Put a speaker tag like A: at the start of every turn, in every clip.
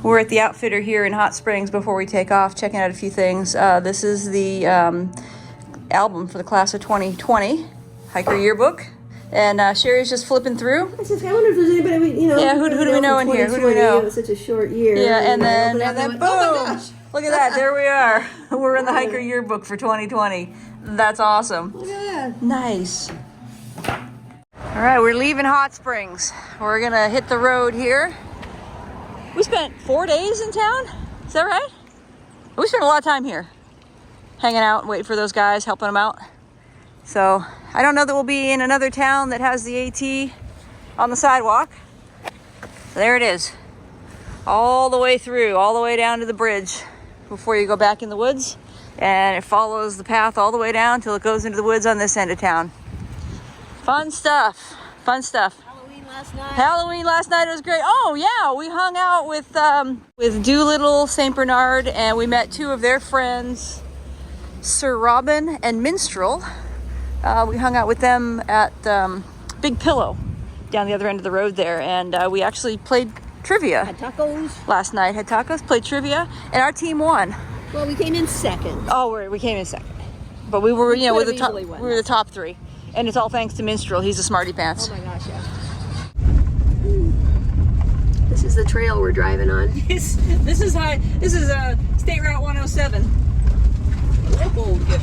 A: We're at the Outfitter here in Hot Springs before we take off, checking out a few things. This is the album for the class of 2020, Hiker Yearbook. And Sherry's just flipping through.
B: I wonder if there's anybody
A: Yeah, who do we know in here? Who do we know?
B: It was such a short year.
A: Yeah, and then boom!
B: Oh my gosh.
A: Look at that, there we are. We're in the Hiker Yearbook for 2020. That's awesome.
B: Look at that.
A: Nice. All right, we're leaving Hot Springs. We're gonna hit the road here. We spent 4 days in town, is that right? We spent a lot of time here, hanging out, waiting for those guys, helping them out. So I don't know that we'll be in another town that has the AT on the sidewalk. There it is, all the way through, all the way down to the bridge before you go back in the woods. And it follows the path all the way down till it goes into the woods on this end of town. Fun stuff, fun stuff. Halloween last night was great. Oh yeah, we hung out with Doolittle, St. Bernard, and we met two of their friends, Sir Robin and Minstrel. We hung out with them at Big Pillow down the other end of the road there, and we actually played trivia.
B: Had tacos.
A: Last night, had tacos, played trivia, and our team won.
B: Well, we came in second.
A: Oh, we came in second, but we were, we're the top. We
B: won.
A: were the top three, and it's all thanks to Minstrel. He's a smarty pants.
B: Oh my gosh, yeah. This is the trail we're driving on.
A: This is State Route 107. Oh, good.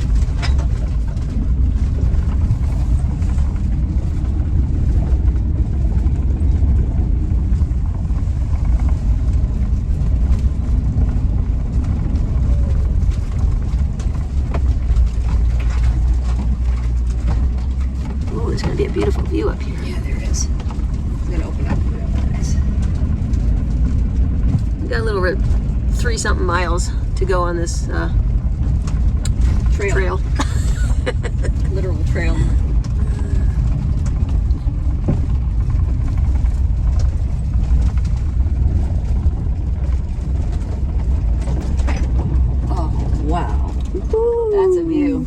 B: Oh, there's going to be a beautiful view up here.
A: Yeah, there it is. I'm gonna open up. Nice.
B: We got a little 3-something miles to go on this trail.
A: Literal trail. Oh, wow.
B: Ooh.
A: That's a view.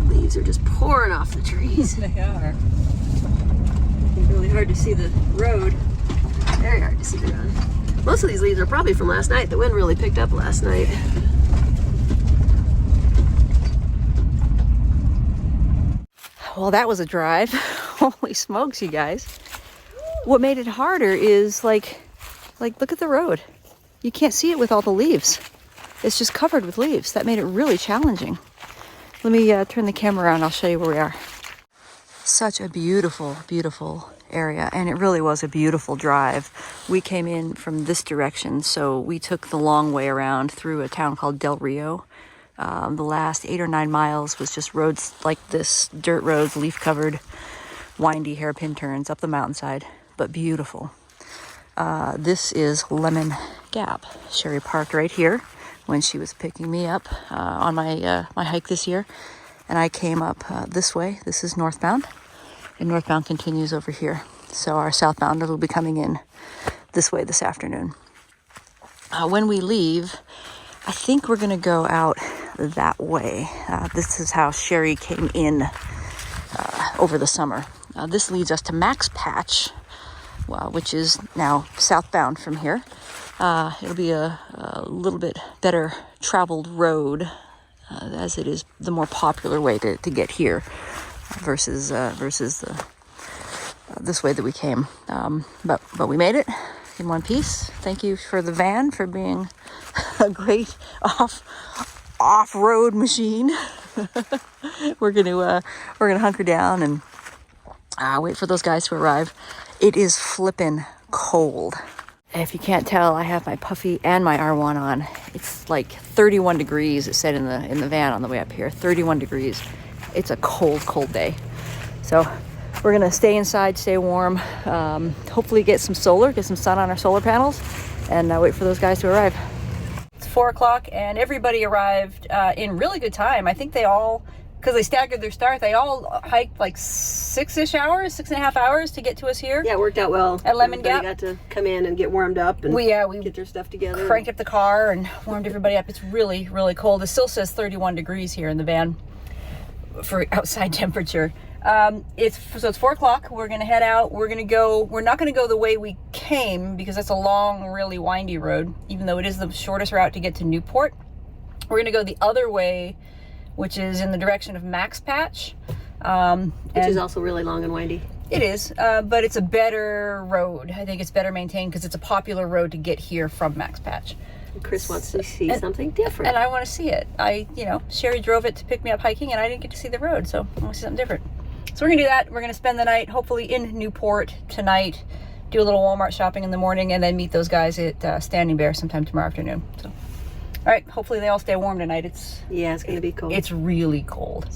B: Leaves are just pouring off the trees.
A: They are. It's really hard to see the road.
B: Very hard to see the road. Most of these leaves are probably from last night. The wind really picked up last night.
A: Well, that was a drive. Holy smokes, you guys. What made it harder is like look at the road. You can't see it with all the leaves. It's just covered with leaves. That made it really challenging. Let me turn the camera around. I'll show you where we are. Such a beautiful, beautiful area. And it really was a beautiful drive. We came in from this direction, so we took the long way around through a town called Del Rio. The last 8 or 9 miles was just roads like this, dirt roads, leaf covered, windy hairpin turns up the mountainside, but beautiful. This is Lemon Gap. Sherry parked right here when she was picking me up on my my hike this year, and I came up this way. This is northbound, and northbound continues over here. So our southbound will be coming in this way this afternoon. When we leave, I think we're gonna go out that way. This is how Sherry came in over the summer. This leads us to Max Patch, which is now southbound from here. It'll be a little bit better traveled road, as it is the more popular way to get here versus this way that we came. But we made it in one piece. Thank you for the van for being a great off-road machine. We're gonna hunker down and wait for those guys to arrive. It is flippin' cold. If you can't tell, I have my puffy and my R1 on. It's like 31 degrees. It said in the van on the way up here. 31 degrees. It's a cold day. So we're gonna stay inside, stay warm. Hopefully get some sun on our solar panels, and wait for those guys to arrive. It's 4 o'clock, and everybody arrived in really good time. I think they all, because they staggered their start, they all hiked like 6-ish hours, 6.5 hours to get to us here.
B: Yeah, it worked out well.
A: At Lemon Gap.
B: Got to come in and get warmed up and
A: we
B: get their stuff together.
A: Cranked up the car and warmed everybody up. It's really, really cold. It still says 31 degrees here in the van for outside temperature. It's 4 o'clock. We're gonna head out. We're not gonna go the way we came because that's a long, really windy road, even though it is the shortest route to get to Newport. We're gonna go the other way, which is in the direction of Max Patch.
B: Which is also really long and windy.
A: It is, but it's a better road. I think it's better maintained because it's a popular road to get here from Max Patch.
B: Chris wants to see something different.
A: And I want to see it. Sherry drove it to pick me up hiking and I didn't get to see the road, so I want to see something different. So we're gonna do that. We're gonna spend the night, hopefully in Newport tonight, do a little Walmart shopping in the morning, and then meet those guys at Standing Bear sometime tomorrow afternoon. So, all right, hopefully they all stay warm tonight. It's
B: gonna be cold.
A: It's really cold.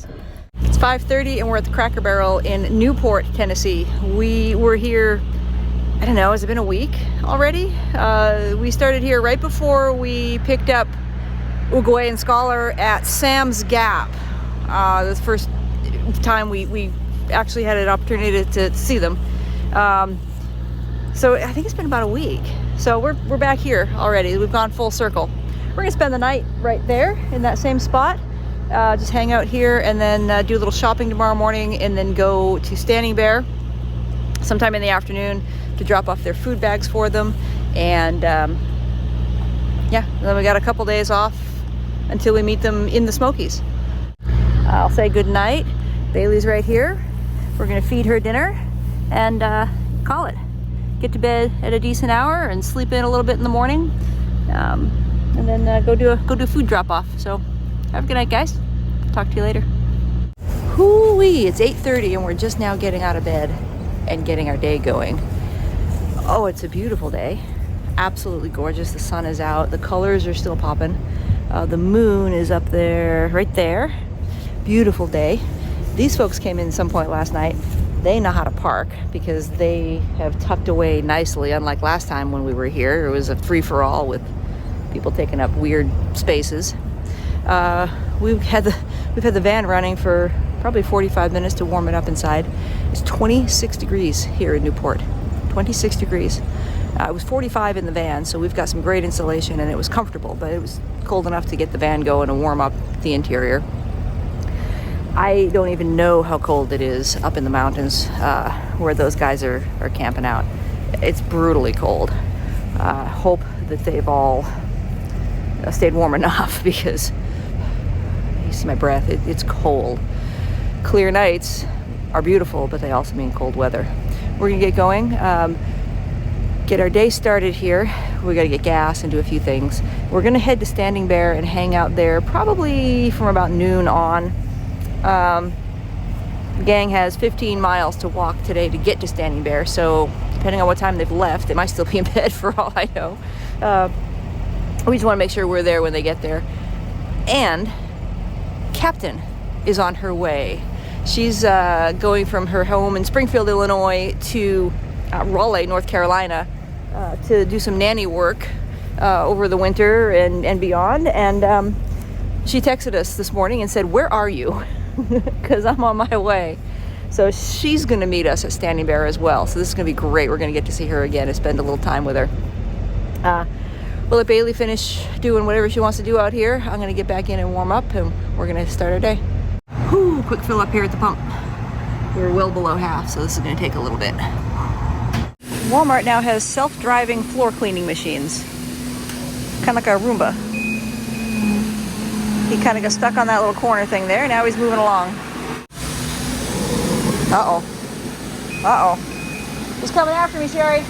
A: It's 5:30 and we're at the Cracker Barrel in Newport, Tennessee. We were here, I don't know, has it been a week already? We started here right before we picked up Uguay and Scholar at Sam's Gap. The first time we actually had an opportunity to see them. So I think it's been about a week. So we're back here already. We've gone full circle. We're gonna spend the night right there in that same spot. Just hang out here and then do a little shopping tomorrow morning and then go to Standing Bear sometime in the afternoon to drop off their food bags for them. And yeah, then we got a couple days off until we meet them in the Smokies. I'll say good night. Bailey's right here. We're gonna feed her dinner and call it. Get to bed at a decent hour and sleep in a little bit in the morning, and then go do a food drop off. So have a good night, guys. Talk to you later. Hoo-wee, it's 8:30 and we're just now getting out of bed and getting our day going. Oh, it's a beautiful day. Absolutely gorgeous. The sun is out. The colors are still popping. The moon is up there, right there. Beautiful day. These folks came in some point last night. They know how to park because they have tucked away nicely, unlike last time when we were here. It was a free-for-all with people taking up weird spaces. We've had the van running for probably 45 minutes to warm it up inside. It's 26 degrees here in Newport. 26 degrees. It was 45 in the van, so we've got some great insulation and it was comfortable, but it was cold enough to get the van going and warm up the interior. I don't even know how cold it is up in the mountains where those guys are camping out. It's brutally cold. Hope that they've all stayed warm enough because you see my breath, it's cold. Clear nights are beautiful, but they also mean cold weather. We're gonna get going, get our day started here. We gotta get gas and do a few things. We're gonna head to Standing Bear and hang out there probably from about noon on. The gang has 15 miles to walk today to get to Standing Bear, so depending on what time they've left, they might still be in bed for all I know. We just want to make sure we're there when they get there. And Captain is on her way. She's going from her home in Springfield, Illinois to Raleigh, North Carolina to do some nanny work over the winter and beyond. And she texted us this morning and said, "Where are you?" Because I'm on my way. So she's going to meet us at Standing Bear as well. So this is going to be great. We're going to get to see her again and spend a little time with her. We'll let Bailey finish doing whatever she wants to do out here. I'm going to get back in and warm up and we're going to start our day. Whew, quick fill up here at the pump. We're well below half, so this is going to take a little bit. Walmart now has self-driving floor cleaning machines. Kind of like a Roomba. He kind of got stuck on that little corner thing there. Now he's moving along. Uh-oh. Uh-oh. He's coming after me, Sherry.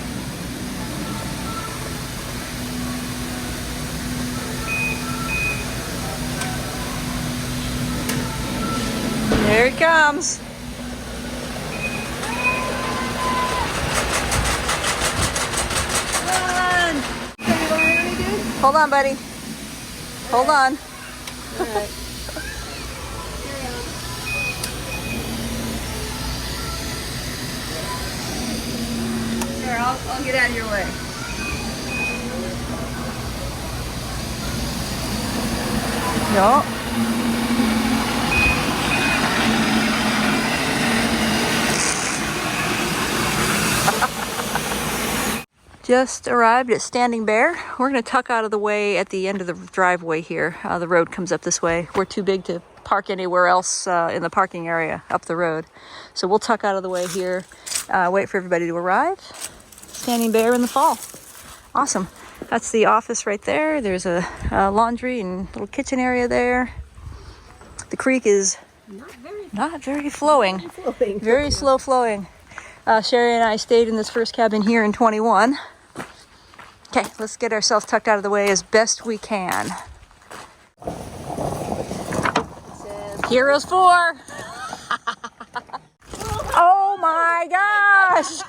A: There he comes. Run! Hold on, buddy. Hold on.
B: All right.
A: Here, I'll get out of your way. No. Just arrived at Standing Bear. We're going to tuck out of the way at the end of the driveway here. The road comes up this way. We're too big to park anywhere else in the parking area up the road. So we'll tuck out of the way here, wait for everybody to arrive. Standing Bear in the fall. Awesome. That's the office right there. There's a laundry and little kitchen area there. The creek is not very flowing. Very slow flowing. Sherry and I stayed in this first cabin here in 21. Okay, let's get ourselves tucked out of the way as best we can. Heroes 4. Oh my gosh!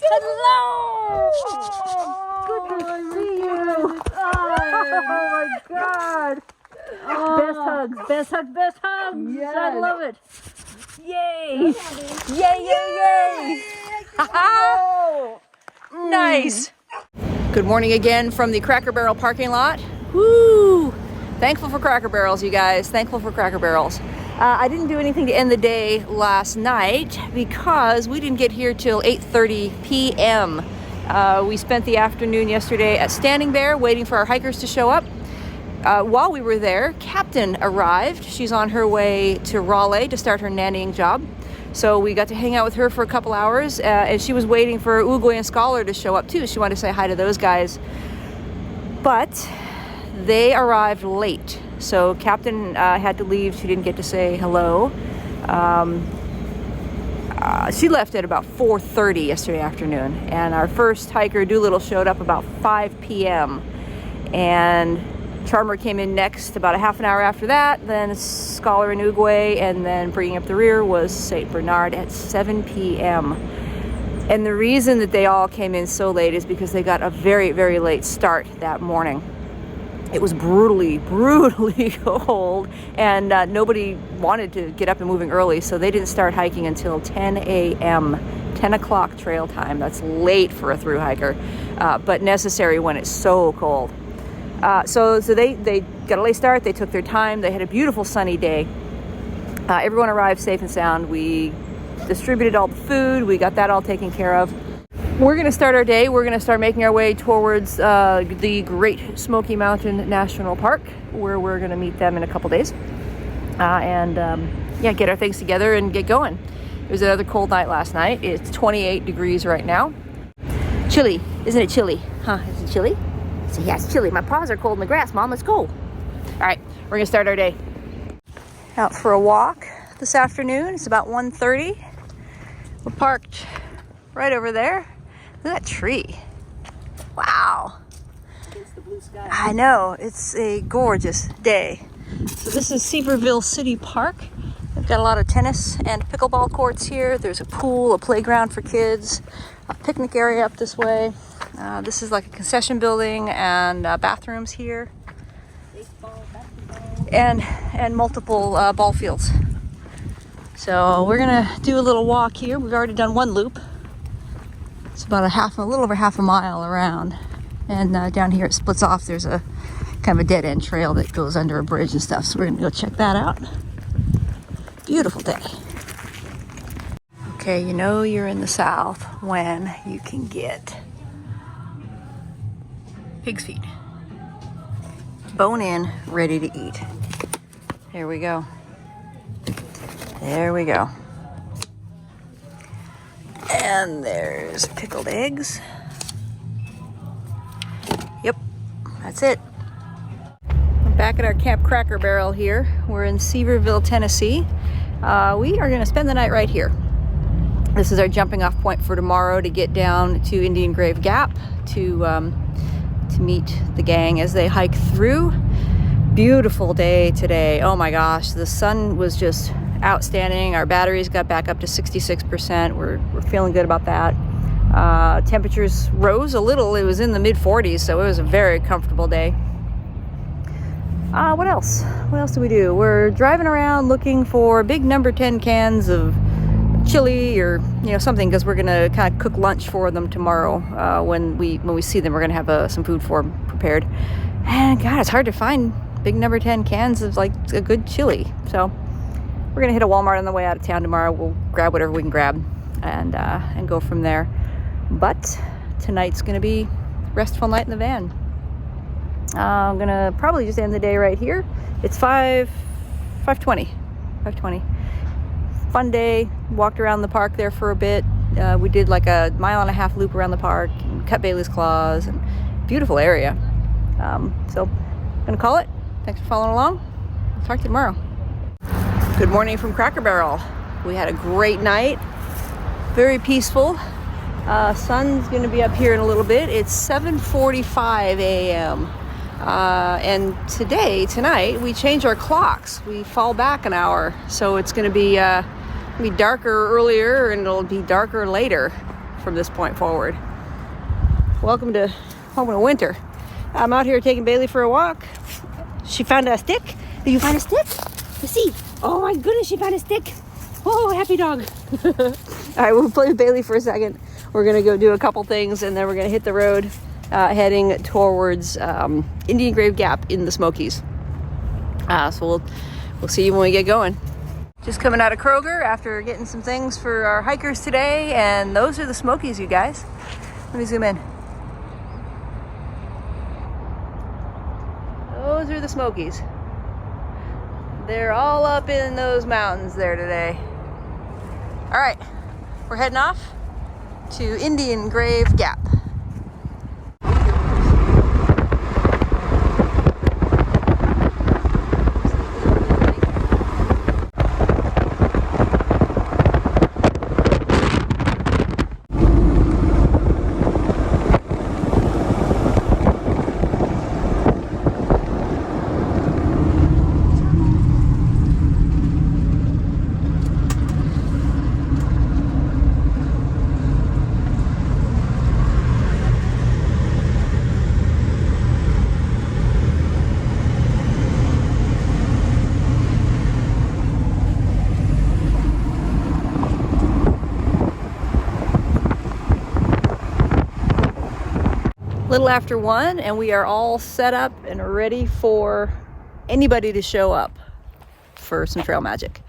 A: Hello! Good to see you! Oh my god! Best hugs, best hugs, best hugs! Yes. I love it! Yay! Yay, yay, yay! Nice! Good morning again from the Cracker Barrel parking lot. Woo! Thankful for Cracker Barrels, you guys. Thankful for Cracker Barrels. I didn't do anything to end the day last night because we didn't get here till 8:30 p.m. We spent the afternoon yesterday at Standing Bear waiting for our hikers to show up. While we were there, Captain arrived. She's on her way to Raleigh to start her nannying job. So we got to hang out with her for a couple hours, and she was waiting for Uguay and Scholar to show up too. She wanted to say hi to those guys. But they arrived late. So Captain had to leave. She didn't get to say hello. She left at about 4:30 yesterday afternoon. And our first hiker, Doolittle, showed up about 5 p.m. And Charmer came in next about a half an hour after that, then Scholar and Uguay, and then bringing up the rear was St. Bernard at 7 p.m. And the reason that they all came in so late is because they got a very, very late start that morning. It was brutally cold, and nobody wanted to get up and moving early, so they didn't start hiking until 10 a.m., 10 o'clock trail time. That's late for a thru hiker, but necessary when it's so cold. So they got a late start. They took their time. They had a beautiful sunny day. Everyone arrived safe and sound. We distributed all the food. We got that all taken care of. We're going to start our day. We're going to start making our way towards the Great Smoky Mountain National Park, where we're going to meet them in a couple days. Get our things together and get going. It was another cold night last night. It's 28 degrees right now. Chilly. Isn't it chilly? Huh? Is it chilly? So yeah, it's chilly. My paws are cold in the grass, Mom. Let's go. All right, we're gonna start our day. Out for a walk this afternoon. It's about 1:30. We're parked right over there. Look at that tree. Wow.
B: Against the blue sky.
A: I know. It's a gorgeous day. So this is Seaverville City Park. They've got a lot of tennis and pickleball courts here. There's a pool, a playground for kids, a picnic area up this way. This is like a concession building and bathrooms here.
B: Baseball, basketball.
A: And multiple ball fields. So we're gonna do a little walk here. We've already done one loop. It's about a little over half a mile around. And down here it splits off. There's a kind of a dead end trail that goes under a bridge and stuff. So we're gonna go check that out. Beautiful day. Okay, you know you're in the South when you can get pig's feet. Bone in, ready to eat. Here we go. There we go. And there's pickled eggs. Yep, that's it. We're back at our Camp Cracker Barrel here. We're in Seaverville, Tennessee. We are gonna spend the night right here. This is our jumping off point for tomorrow to get down to Indian Grave Gap to meet the gang as they hike through. Beautiful day today. Oh my gosh, the sun was just outstanding. Our batteries got back up to 66%. We're feeling good about that. Temperatures rose a little. It was in the mid 40s, so it was a very comfortable day. What else? What else do we do? We're driving around looking for big number 10 cans of chili or something, because we're gonna kind of cook lunch for them tomorrow. When we see them, we're gonna have some food for them prepared. And God, it's hard to find big number 10 cans of like a good chili. So we're gonna hit a Walmart on the way out of town tomorrow. We'll grab whatever we can grab and go from there. But tonight's gonna be restful night in the van. I'm gonna probably just end the day right here. It's 5:20. Fun day. Walked around the park there for a bit. We did like a 1.5 mile loop around the park and cut Bailey's Claws, and beautiful area. So I'm gonna call it. Thanks for following along. I'll talk to you tomorrow. Good morning from Cracker Barrel. We had a great night. Very peaceful. Sun's gonna be up here in a little bit. It's 7:45 a.m. And tonight, we change our clocks. We fall back an hour, so it's gonna be darker earlier and it'll be darker later from this point forward. Welcome to winter. I'm out here taking Bailey for a walk. She found a stick. Did you find a stick? Let's see. Oh my goodness, she found a stick. Oh, happy dog. All right, we'll play with Bailey for a second. We're gonna go do a couple things and then we're gonna hit the road, heading towards Indian Grave Gap in the Smokies. So we'll see you when we get going. Just coming out of Kroger after getting some things for our hikers today, and those are the Smokies, you guys. Let me zoom in. Those are the Smokies. They're all up in those mountains there today. All right, we're heading off to Indian Grave Gap. Little after 1, and we are all set up and ready for anybody to show up for some trail magic.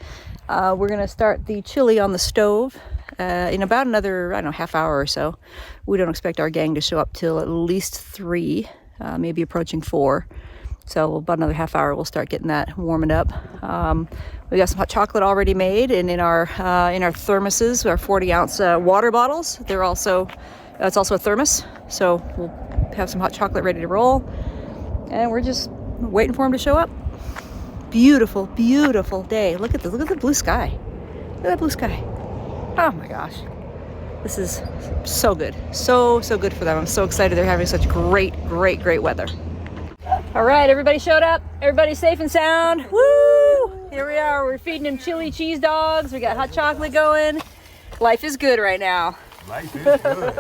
A: We're gonna start the chili on the stove in about another, I don't know, half hour or so. We don't expect our gang to show up till at least 3, maybe approaching 4. So about another half hour, we'll start getting that warming up. We got some hot chocolate already made, and in our thermoses, our 40-ounce water bottles. It's also a thermos, so we'll have some hot chocolate ready to roll, and we're just waiting for him to show up. Beautiful, beautiful day. Look at this. Look at the blue sky. Look at that blue sky. Oh my gosh, this is so good, so good for them. I'm so excited they're having such great weather. All right, everybody showed up. Everybody's safe and sound. Woo! Here we are. We're feeding them chili cheese dogs. We got hot chocolate going. Life is good right now.
C: Life is good.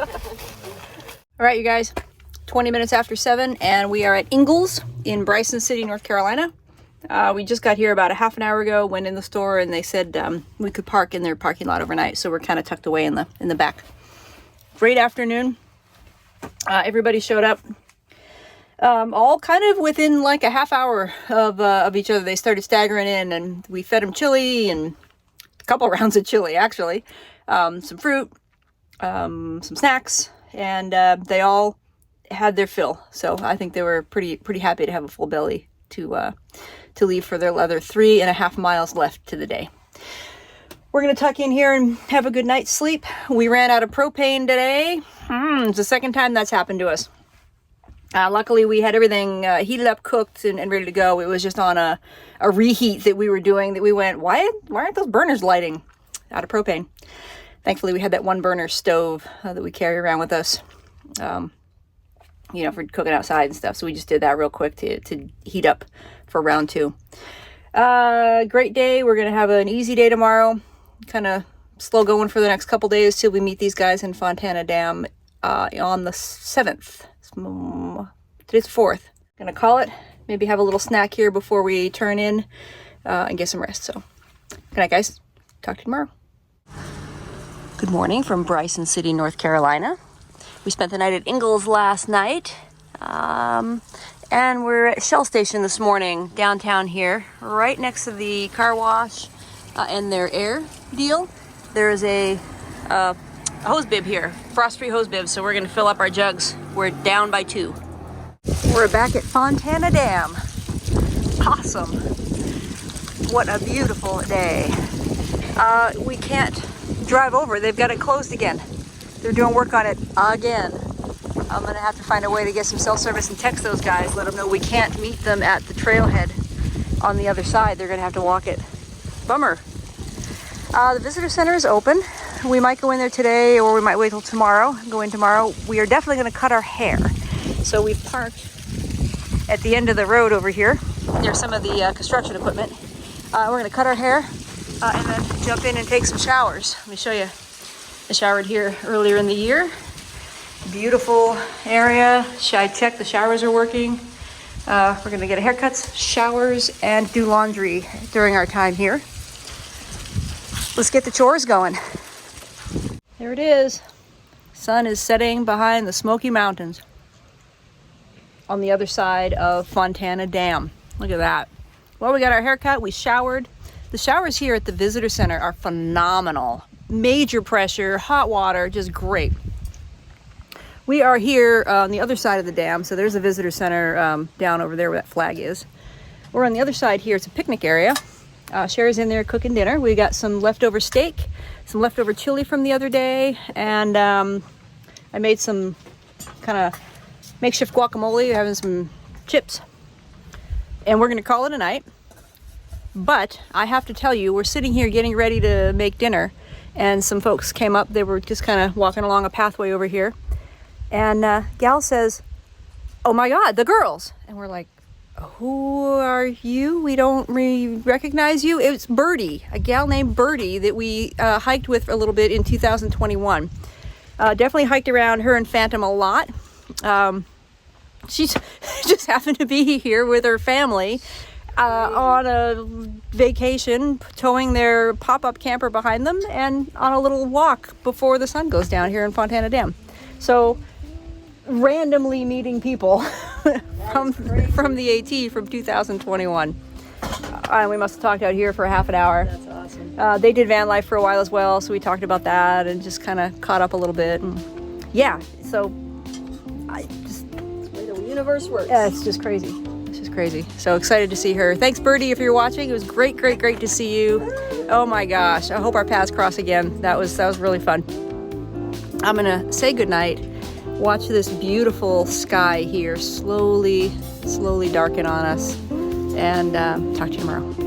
A: All right, you guys, 20 minutes after 7, and we are at Ingles in Bryson City, North Carolina. We just got here about a half an hour ago, went in the store, and they said we could park in their parking lot overnight, so we're kind of tucked away in the back. Great afternoon. Everybody showed up. All kind of within like a half hour of each other. They started staggering in, and we fed them chili and a couple rounds of chili, actually. Some fruit. Some snacks, and they all had their fill. So I think they were pretty happy to have a full belly to leave for their other 3.5 miles left to the day. We're gonna tuck in here and have a good night's sleep. We ran out of propane today. It's the second time that's happened to us. Luckily, we had everything heated up, cooked, and ready to go. It was just on a reheat that we were doing that we went, why aren't those burners lighting? Out of propane. Thankfully, we had that one burner stove that we carry around with us, for cooking outside and stuff. So we just did that real quick to heat up for round 2. Great day. We're going to have an easy day tomorrow. Kind of slow going for the next couple days till we meet these guys in Fontana Dam on the 7th. Today's the 4th. Going to call it. Maybe have a little snack here before we turn in and get some rest. So good night, guys. Talk to you tomorrow. Good morning from Bryson City, North Carolina. We spent the night at Ingles last night, and we're at Shell Station this morning, downtown here, right next to the car wash and their air deal. There is a hose bib here, frost-free hose bib, so we're gonna fill up our jugs. We're down by 2. We're back at Fontana Dam. Awesome. What a beautiful day. We can't drive over. They've got it closed again. They're doing work on it again. I'm gonna have to find a way to get some cell service and text those guys, let them know we can't meet them at the trailhead on the other side. They're gonna have to walk it. Bummer. The visitor center is open. We might go in there today, or we might wait till tomorrow. Go in tomorrow. We are definitely gonna cut our hair. So we've parked at the end of the road over here. There's some of the construction equipment. We're gonna cut our hair and then jump in and take some showers. Let me show you. I showered here earlier in the year. Beautiful area. I checked the showers are working. We're gonna get haircuts, showers, and do laundry during our time here. Let's get the chores going. There it is. Sun is setting behind the Smoky Mountains on the other side of Fontana Dam. Look at that. Well, we got our haircut, we showered. The showers here at the visitor center are phenomenal. Major pressure, hot water, just great. We are here on the other side of the dam, so there's a visitor center down over there where that flag is. We're on the other side here, it's a picnic area. Sherry's in there cooking dinner. We got some leftover steak, some leftover chili from the other day, and I made some kind of makeshift guacamole, having some chips. And we're gonna call it a night. But I have to tell you, we're sitting here getting ready to make dinner, and some folks came up. They were just kind of walking along a pathway over here. And Gal says, "Oh my God, the girls." And we're like, "Who are you? We don't recognize you." It's Birdie, a gal named Birdie that we hiked with for a little bit in 2021. Definitely hiked around her and Phantom a lot. She just happened to be here with her family on a vacation, towing their pop-up camper behind them and on a little walk before the sun goes down here in Fontana Dam. So randomly meeting people from the AT from 2021. We must have talked out here for half an hour.
B: That's awesome.
A: They did van life for a while as well, so we talked about that and just kind of caught up a little bit. And yeah, so I just...
B: That's the way the universe works.
A: Yeah, it's just crazy. It's just crazy. So excited to see her. Thanks, Birdie, if you're watching. It was great to see you. Oh my gosh. I hope our paths cross again. That was really fun. I'm gonna say goodnight. Watch this beautiful sky here slowly darken on us. And talk to you tomorrow.